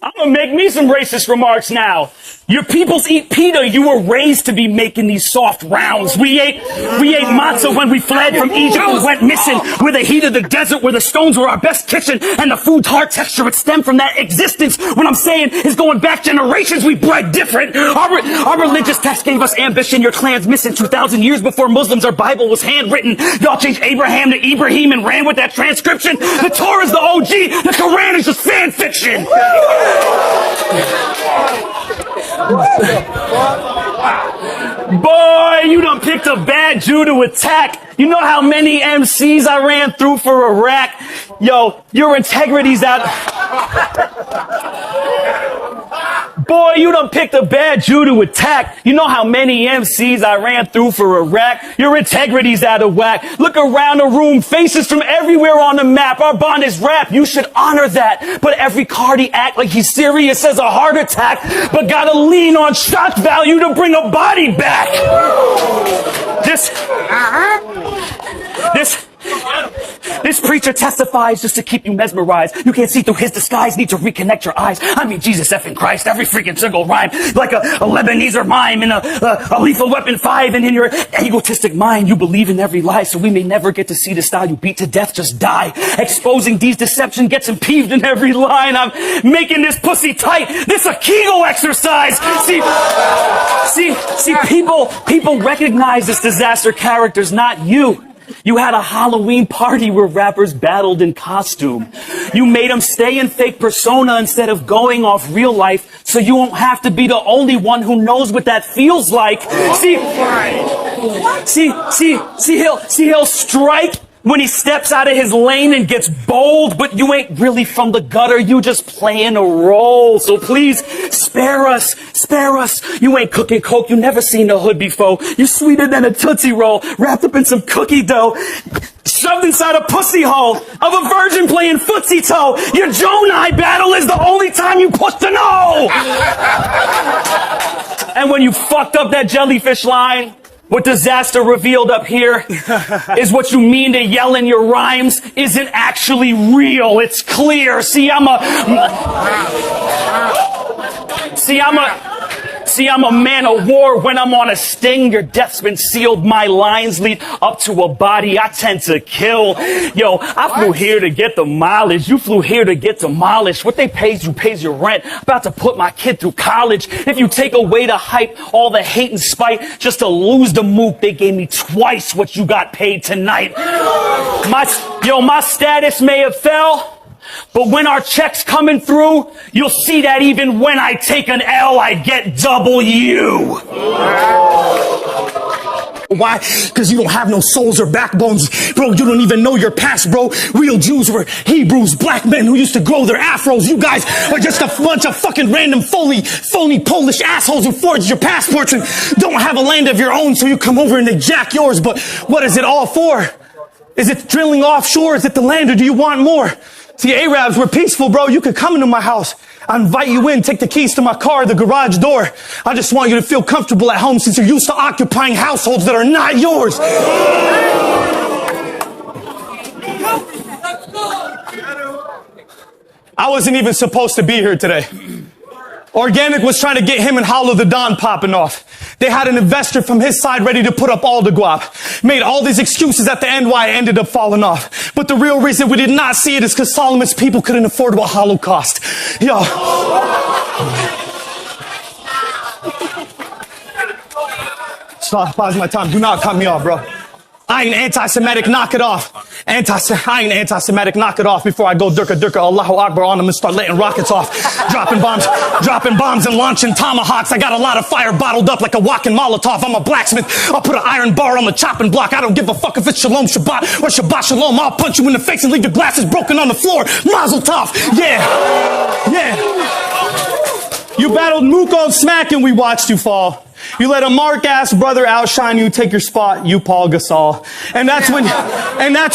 I'm gonna make me some racist remarks now. Your peoples eat pita. You were raised to be making these soft rounds. We ate matzah when we fled from Egypt and went missing. With the heat of the desert, where the stones were our best kitchen, and the food's hard texture would stem from that existence. What I'm saying is, going back generations, we bred different. Our religious text gave us ambition. Your clan's missing 2,000 years before Muslims. Our Bible was handwritten. Y'all changed Abraham to Ibrahim and ran with that transcription. The Torah's the OG. The Quran is just fan fiction. Boy, you done picked a bad Jew to attack. You know how many MCs I ran through for Iraq? Yo, your integrity's out. Boy, you done picked a bad Jew to attack. You know how many MCs I ran through for Iraq? Your integrity's out of whack. Look around the room, faces from everywhere on the map. Our bond is rap, you should honor that. But every cardi act like he's serious as a heart attack. But gotta lean on shock value to bring a body back. This preacher testifies just to keep you mesmerized. You can't see through his disguise, need to reconnect your eyes. I mean, Jesus effing Christ, every freaking single rhyme, like a Lebanese mime in a Lethal Weapon 5, and in your egotistic mind, you believe in every lie, so we may never get to see the style you beat to death, just die. Exposing these deception gets him peeved in every line. I'm making this pussy tight. This a Kegel exercise. See, people recognize this disaster character's not you. You had a Halloween party where rappers battled in costume. You made them stay in fake persona instead of going off real life, so you won't have to be the only one who knows what that feels like. He'll strike when he steps out of his lane and gets bold, but you ain't really from the gutter, you just playing a role. So please, spare us. You ain't cooking coke, you never seen the hood before. You sweeter than a Tootsie Roll, wrapped up in some cookie dough, shoved inside a pussy hole of a virgin playing footsie toe. Your Jonai battle is the only time you push the no. And when you fucked up that jellyfish line, what disaster revealed up here is what you mean to yell in your rhymes isn't actually real. It's clear. I'm a man of war. When I'm on a sting, your death's been sealed. My lines lead up to a body I tend to kill. Yo, I flew here to get the mileage. You flew here to get demolished. What they pays you pays your rent. About to put my kid through college. If you take away the hype, all the hate and spite, just to lose the mook, they gave me twice what you got paid tonight. My status may have fell, but when our checks coming through, you'll see that even when I take an L, I get W. Why? Because you don't have no souls or backbones. Bro, you don't even know your past, bro. Real Jews were Hebrews, black men who used to grow their afros. You guys are just a bunch of fucking random phony Polish assholes who forged your passports and don't have a land of your own, so you come over and they jack yours. But what is it all for? Is it drilling offshore? Is it the land, or do you want more? See, Arabs were peaceful, bro. You could come into my house. I invite you in, take the keys to my car, the garage door. I just want you to feel comfortable at home since you're used to occupying households that are not yours. I wasn't even supposed to be here today. Organic was trying to get him and Hollow the Don popping off. They had an investor from his side ready to put up all the guap. Made all these excuses at the end why it ended up falling off. But the real reason we did not see it is because Solomon's people couldn't afford what Hollow cost. Yo. Stop, pause my time. Do not cut me off, bro. I ain't anti-Semitic, knock it off. I ain't anti-Semitic, knock it off before I go durka, Allahu Akbar on them and start letting rockets off. Dropping bombs and launching tomahawks. I got a lot of fire bottled up like a walking Molotov. I'm a blacksmith. I'll put an iron bar on the chopping block. I don't give a fuck if it's Shalom Shabbat or Shabbat Shalom. I'll punch you in the face and leave your glasses broken on the floor. Mazel tov. Yeah. You battled Muko Smack and we watched you fall. You let a mark-ass brother outshine you, take your spot, you Paul Gasol. And that's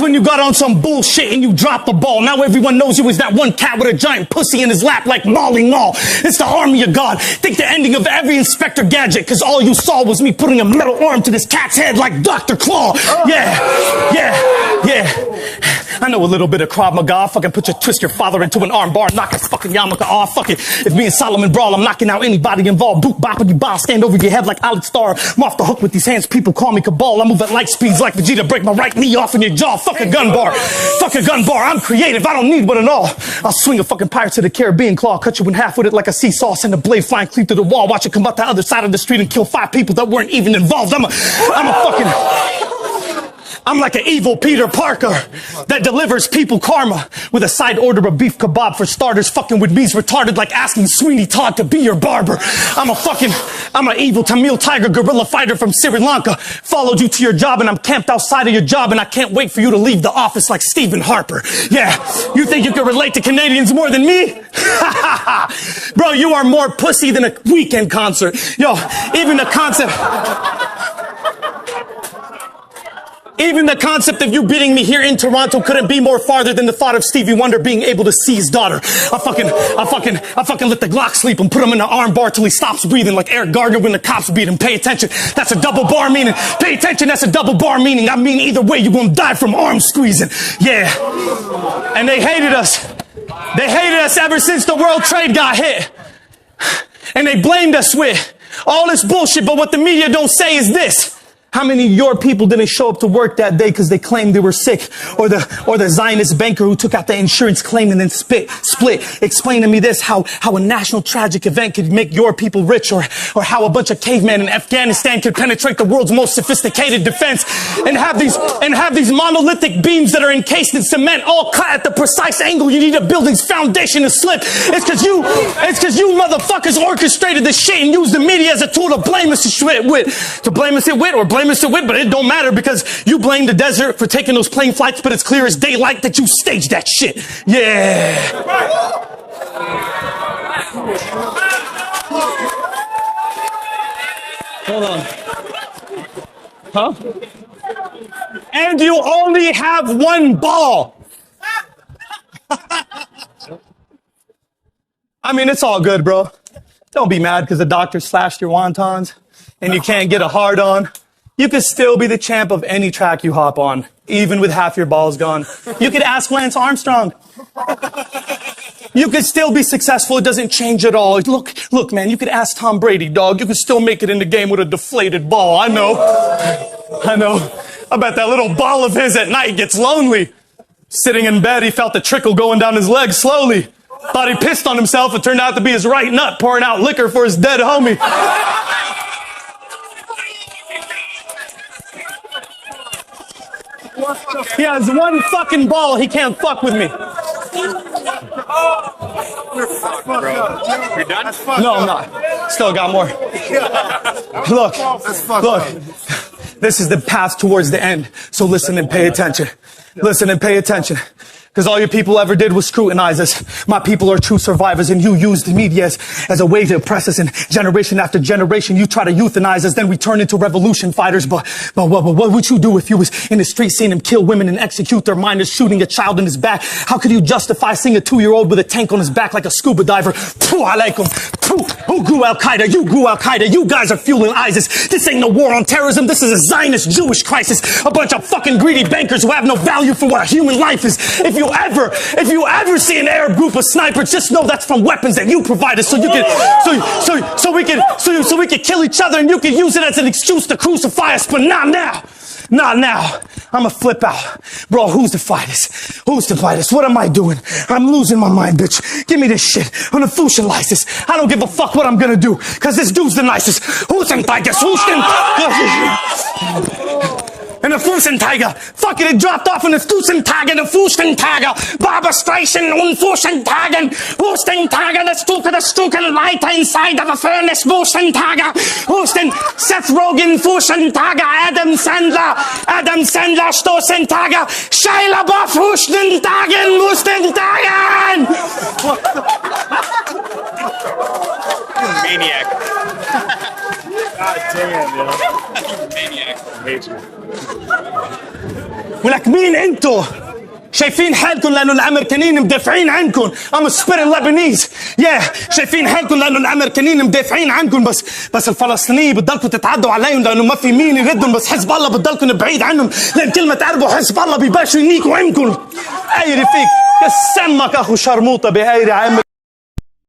when you got on some bullshit and you dropped the ball. Now everyone knows you as that one cat with a giant pussy in his lap like Molly Mall. It's the army of God. Think the ending of every Inspector Gadget, cause all you saw was me putting a metal arm to this cat's head like Dr. Claw. Yeah. I know a little bit of Krav Maga. I'll fucking twist your father into an arm bar, knock his fucking yarmulke off. Fuck it. If me and Solomon brawl, I'm knocking out anybody involved. Boop, boppity bop, stand over your head like Alex Star. I'm off the hook with these hands, people call me Cabal. I move at light speeds like Vegeta, break my right knee off in your jaw. Fuck a gun bar. Fuck a gun bar. I'm creative, I don't need one at all. I'll swing a fucking Pirates of the Caribbean claw, cut you in half with it like a seesaw, send a blade flying clean through the wall, watch it come out the other side of the street and kill 5 people that weren't even involved. I'm like an evil Peter Parker that delivers people karma with a side order of beef kebab for starters. Fucking with me's retarded like asking Sweeney Todd to be your barber. I'm an evil Tamil tiger guerrilla fighter from Sri Lanka. Followed you to your job and I'm camped outside of your job and I can't wait for you to leave the office like Stephen Harper. Yeah, you think you can relate to Canadians more than me? Bro, you are more pussy than a Weekend concert. Yo, even the concept of you beating me here in Toronto couldn't be more farther than the thought of Stevie Wonder being able to see his daughter. I fucking let the Glock sleep and put him in an arm bar till he stops breathing like Eric Gardner when the cops beat him. Pay attention. That's a double bar meaning. Pay attention. That's a double bar meaning. I mean, either way, you're gonna die from arm squeezing. Yeah. And they hated us. They hated us ever since the World Trade got hit. And they blamed us with all this bullshit, but what the media don't say is this. How many of your people didn't show up to work that day because they claimed they were sick? Or the Zionist banker who took out the insurance claim and then split. Explain to me this, how a national tragic event could make your people rich, or how a bunch of cavemen in Afghanistan could penetrate the world's most sophisticated defense and have these monolithic beams that are encased in cement all cut at the precise angle you need a building's foundation to slip. It's cause you motherfuckers orchestrated this shit and used the media as a tool to blame us with, but it don't matter because you blame the desert for taking those plane flights, but it's clear as daylight that you staged that shit. Yeah. Hold on. Huh? And you only have one ball. I mean, it's all good, bro. Don't be mad because the doctor slashed your wontons and you can't get a hard on. You could still be the champ of any track you hop on, even with half your balls gone. You could ask Lance Armstrong. You could still be successful. It doesn't change at all. Look, man, you could ask Tom Brady, dog. You could still make it in the game with a deflated ball. I know. I bet that little ball of his at night gets lonely. Sitting in bed, he felt the trickle going down his leg slowly. Thought he pissed on himself. It turned out to be his right nut pouring out liquor for his dead homie. He has one fucking ball. He can't fuck with me. You're done? No, I'm not. Still got more. Look. This is the path towards the end. So listen and pay attention. Listen and pay attention. Because all your people ever did was scrutinize us. My people are true survivors, and you use the media as a way to oppress us. And generation after generation, you try to euthanize us. Then we turn into revolution fighters. But what would you do if you was in the street seeing him kill women and execute their minors, shooting a child in his back? How could you justify seeing a 2-year-old with a tank on his back like a scuba diver? Pooh, I like him. Pooh, who grew Al-Qaeda? You grew Al-Qaeda. You guys are fueling ISIS. This ain't no war on terrorism. This is a Zionist Jewish crisis. A bunch of fucking greedy bankers who have no value for what a human life is. If you ever see an Arab group of snipers, just know that's from weapons that you provided, so we can kill each other and you can use it as an excuse to crucify us. But not now. I'ma flip out, bro. Who's to fight us? What am I doing? I'm losing my mind, bitch. Give me this shit. I'm gonna socialize this. I don't give a fuck what I'm gonna do, cause this dude's the nicest. Who's the tigers? And the Fusenträger. Fuck it dropped off in the Fusenträger, the Fusenträger. Barberstreichen und Fusenträgen. Fusenträger, das Stuken weiter inside of a furnace. Fusenträger. Seth Rogen, Fusenträger. Adam Sandler, Stoßenträger. Shia LaBeouf, Fusenträgen. Maniac. God damn, yo. Maniac. I hate you. We're like, مين انتو؟ شايفين حالكم لانه الامريكانيين مدافعين عنكم. I'm spitting Lebanese. Yeah. شايفين حالكم لانه الامريكانيين مدافعين عنكم، بس الفلسطينيين بتضلكم تتعدوا عليهم لانه ما في مين يردهم، بس حزب الله بتضلكم بعيد عنهم لان كل ما تقربوا حزب الله بيباشوا ينيكوا عنكم. اي رفيق كسمك اخو شرموطه بهاي